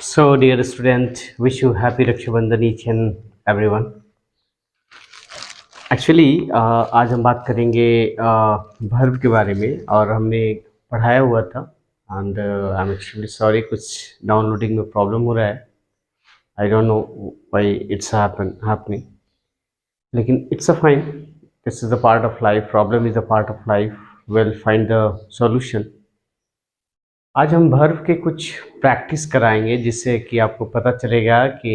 So, dear student, wish you happy Raksha Bandhan each and everyone. Actually आज हम बात करेंगे वर्ब के बारे में और हमने पढ़ाया हुआ था and I am actually sorry कुछ डाउनलोडिंग में प्रॉब्लम हो रहा है. I don't know why it's happening, लेकिन it's a fine. This is a part of life. Problem is a part of life. Will find the solution. आज हम verb के कुछ प्रैक्टिस कराएंगे जिससे कि आपको पता चलेगा कि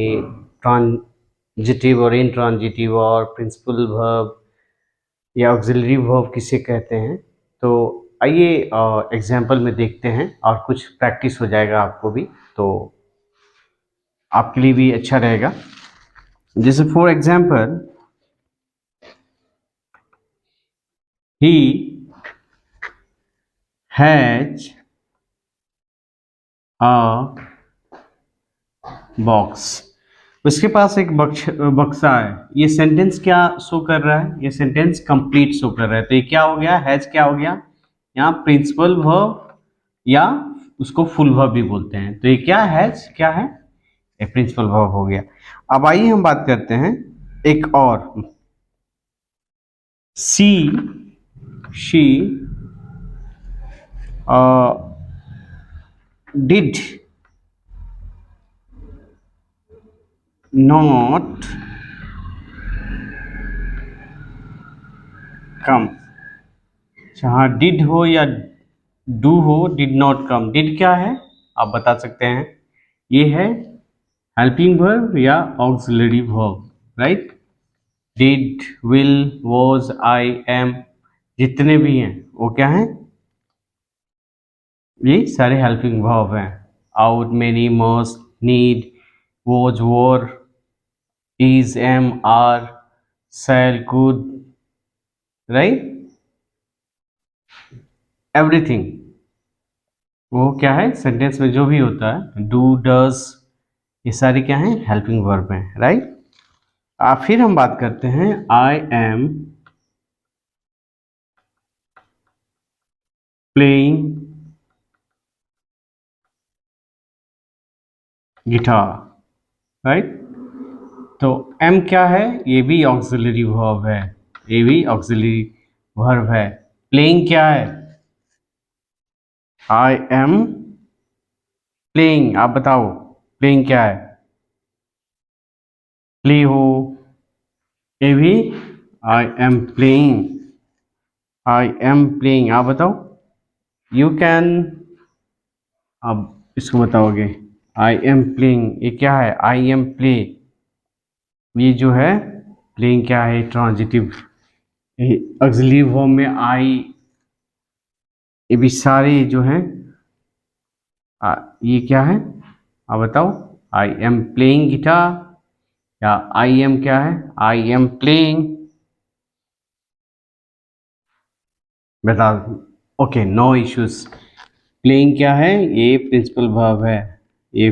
ट्रांजिटिव और इंट्रांजिटिव और प्रिंसिपल वर्ब या ऑक्सिलरी वर्ब किसे कहते हैं. तो आइए एग्जाम्पल में देखते हैं और कुछ प्रैक्टिस हो जाएगा आपको भी, तो आपके लिए भी अच्छा रहेगा. जैसे for example, he has a box. उसके पास एक बक्सा है. ये सेंटेंस क्या शो कर रहा है? ये सेंटेंस कंप्लीट शो कर रहा है. तो ये क्या हो गया? हैज क्या हो गया? यहाँ प्रिंसिपल वर्ब या उसको फुल वर्ब भी बोलते हैं. तो ये क्या हैज क्या है? ये प्रिंसिपल वर्ब हो गया. अब आइए हम बात करते हैं एक और. She did not come. जहाँ डिड हो या डू हो, डिड नॉट कम. डिड क्या है आप बता सकते हैं? ये है हेल्पिंग वर्ब या auxiliary verb, right. Did, will, was, I, am, जितने भी हैं वो क्या हैं? ये सारे हेल्पिंग वर्ब हैं. Ought, may, must, need, was, were, is, am, are, shall, could, right. Everything वो क्या है? सेंटेंस में जो भी होता है, डू, डज, ये सारे क्या हैं? हेल्पिंग वर्ब हैं, राइट. फिर हम बात करते हैं आई एम प्लेइंग गिटार, राइट. तो एम क्या है? ये भी ऑक्सिलरी वर्ब है. ये भी ऑक्सिलरी वर्ब है. प्लेइंग क्या है? I am playing. आप बताओ प्लेइंग क्या है? प्ले हो, ये भी आई am playing. I am playing. आप बताओ. You can. अब इसको बताओगे. आई एम प्लेइंग ये क्या है? I M play. ये जो है प्लेइंग क्या है? ट्रांजिटिव. ऑक्सिलरी वर्ब में आई, ये भी सारे जो हैं ये क्या है? आप बताओ. आई एम प्लेइंग गिटार या आई एम क्या है? I am playing. बता. Okay, no issues. प्लेइंग क्या है? ये प्रिंसिपल वर्ब है. ये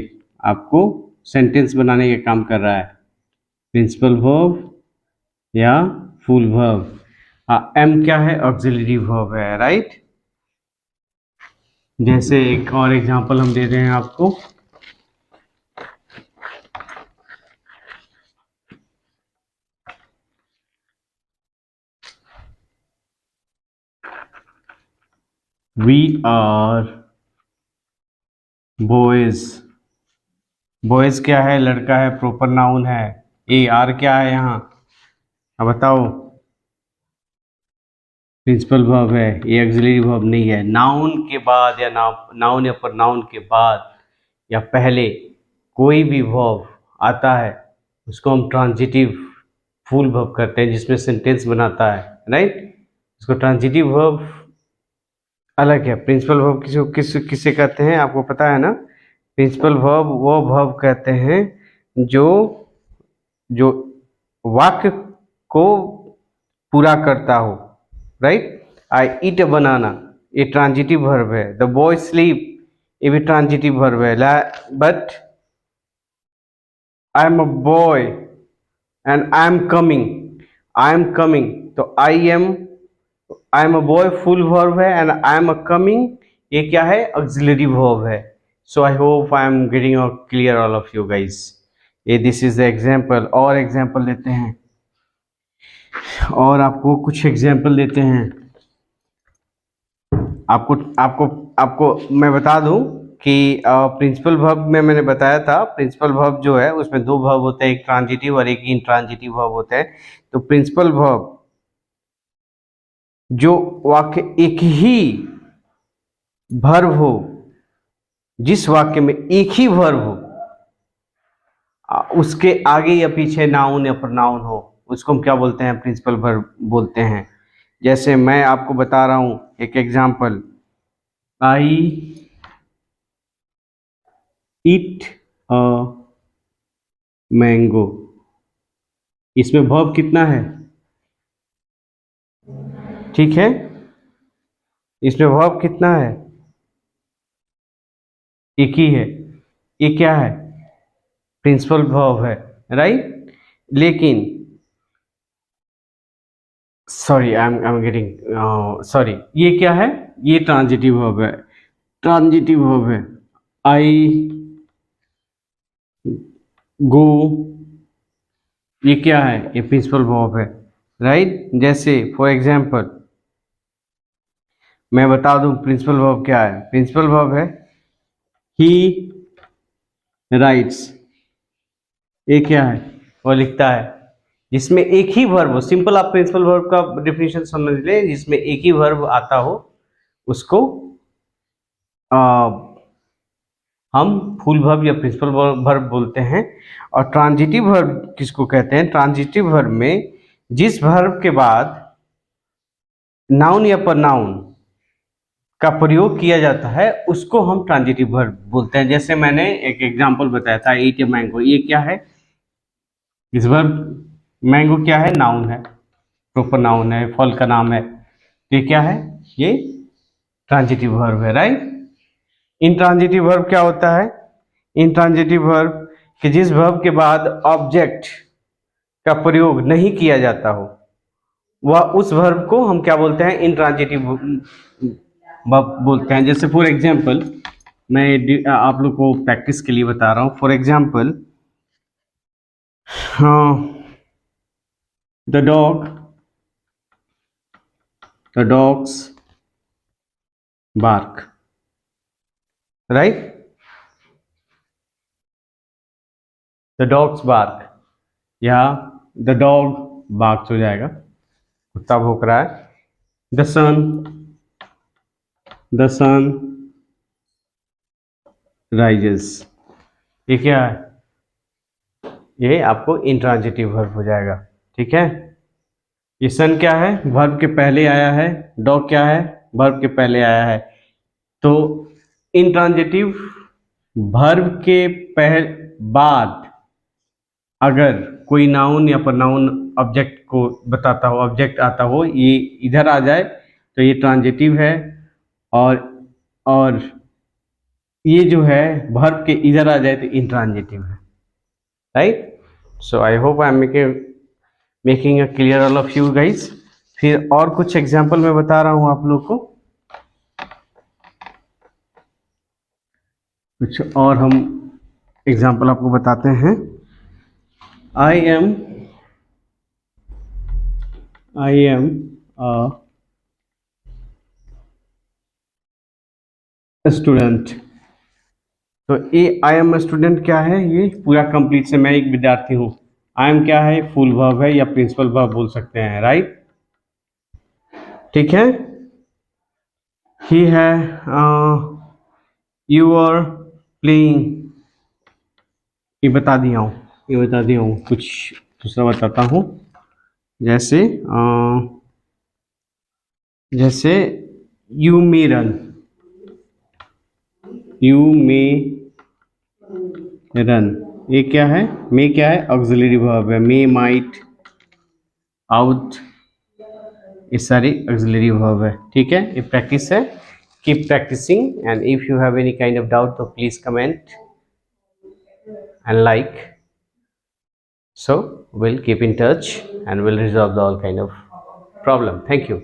आपको सेंटेंस बनाने का काम कर रहा है. प्रिंसिपल वर्ब या फुल वर्ब. एम क्या है? ऑक्सिलरी वर्ब है, राइट. जैसे एक और एग्जांपल हम दे रहे हैं आपको. We are boys. बॉयज क्या है? लड़का है, प्रॉपर नाउन है. ए आर क्या है यहाँ? अब बताओ. प्रिंसिपल वर्ब है. ये ऑक्सिलरी वर्ब नहीं है. नाउन के बाद या नाउन या प्रोनाउन के बाद या पहले कोई भी वर्ब आता है उसको हम ट्रांजिटिव फुल वर्ब करते हैं, जिसमें सेंटेंस बनाता है, राइट. इसको ट्रांजिटिव वर्ब अलग है. प्रिंसिपल वर्ब किसे कहते हैं आपको पता है ना? प्रिंसिपल वर्ब वो वर्ब कहते हैं जो जो वाक्य को पूरा करता हो, right. I eat a banana, ये ट्रांजिटिव वर्ब है. द बॉय स्लीप, ये भी ट्रांजिटिव वर्ब है. But I am a boy and I am coming. I am coming, तो I am a boy full verb है and I am a coming ये क्या है? ऑक्सिलरी वर्ब है. So I hope I am getting clear all of you guys. ये this is the example. और example लेते हैं, और आपको कुछ एग्जाम्पल देते हैं। आपको आपको आपको मैं बता दूं कि प्रिंसिपल वर्ब में मैंने बताया था, प्रिंसिपल वर्ब जो है उसमें दो वर्ब होते हैं, एक ट्रांजिटिव और एक इंट्रांजिटिव वर्ब होता है। तो प्रिंसिपल वर्ब जो वाक्य एक ही वर्ब हो, जिस वाक्य में एक ही वर्ब हो, उसके आगे या पीछे नाउन या प्रोनाउन हो, उसको हम क्या बोलते हैं? प्रिंसिपल वर्ब बोलते हैं। जैसे मैं आपको बता रहा हूं एक example, I eat a mango. इसमें वर्ब कितना है? ठीक है, इसमें वर्ब कितना है? एक ही है। ये क्या है? प्रिंसिपल वर्ब है, राइट। लेकिन sorry, I am getting sorry, ये क्या है? ये ट्रांजिटिव वर्ब है, ट्रांजिटिव वर्ब है। आई गो, ये क्या है? ये प्रिंसिपल वर्ब है, राइट। जैसे फॉर एग्जांपल मैं बता दूं प्रिंसिपल वर्ब क्या है। प्रिंसिपल वर्ब है ही राइट्स। ये क्या है? वो लिखता है। जिसमें एक ही वर्ब हो, सिंपल आप प्रिंसिपल वर्ब का डेफिनेशन समझ ले, जिसमें एक ही वर्ब आता हो उसको हम फुल वर्ब या प्रिंसिपल वर्ब बोलते हैं। और ट्रांजिटिव वर्ब किसको कहते हैं? ट्रांजिटिव वर्ब में जिस वर्ब के बाद नाउन या प्रोनाउन का प्रयोग किया जाता है उसको हम ट्रांजिटिव वर्ब बोलते हैं। जैसे मैंने एक एग्जांपल बताया था, ईट ए मैंगो। ये क्या है? इस वर्ब मैंगो क्या है? नाउन है, प्रॉपर नाउन है, फल का नाम है। तो ये क्या है? ये ट्रांजिटिव वर्ब है, राइट। इंट्रांजिटिव वर्ब क्या होता है? इंट्रांजिटिव वर्ब कि जिस वर्ब के बाद ऑब्जेक्ट का प्रयोग नहीं किया जाता हो, वह उस वर्ब को हम क्या बोलते हैं? इंट्रांजिटिव वर्ब बोलते हैं। जैसे फॉर एग्जांपल मैं आप लोग को प्रैक्टिस के लिए बता रहा हूं। For example the dogs bark, right. The dogs bark, या द डॉग बार्क्स हो जाएगा, कुत्ता भौंक रहा है। द सन राइजेस, ये क्या है? ये आपको इंट्रांजिटिव वर्ब हो जाएगा, ठीक है। ये सन क्या है? वर्ब के पहले आया है। डॉग क्या है? वर्ब के पहले आया है। तो इंट्रांजिटिव वर्ब के बाद अगर कोई नाउन या प्रोनाउन ऑब्जेक्ट को बताता हो, ऑब्जेक्ट आता हो, ये इधर आ जाए तो ये ट्रांजिटिव है। और ये जो है वर्ब के इधर आ जाए तो इंट्रांजिटिव है, right. So I hope I am making a clear all of you guys. फिर और कुछ एग्जांपल मैं बता रहा हूं आप लोग को, कुछ और हम एग्जांपल आपको बताते हैं। आई एम अ स्टूडेंट। तो ये आई एम स्टूडेंट क्या है? ये पूरा कंप्लीट से मैं एक विद्यार्थी हूँ। आई एम क्या है? फुल वर्ब है या प्रिंसिपल वर्ब बोल सकते हैं, राइट। ठीक है। ही है यू आर प्लेइंग, ये बता दिया हूँ। कुछ दूसरा बताता हूँ। जैसे यू मे रन, ये क्या है? मे क्या है? ऑक्सिलरी वर्ब है। मे, माइट, आउट, ये सारी ऑक्सिलरी वर्ब है, ठीक है। ये प्रैक्टिस है। Keep practising, and if you have any kind of doubt तो please comment and like. So we'll keep in touch and we'll resolve the all kind of problem. Thank you.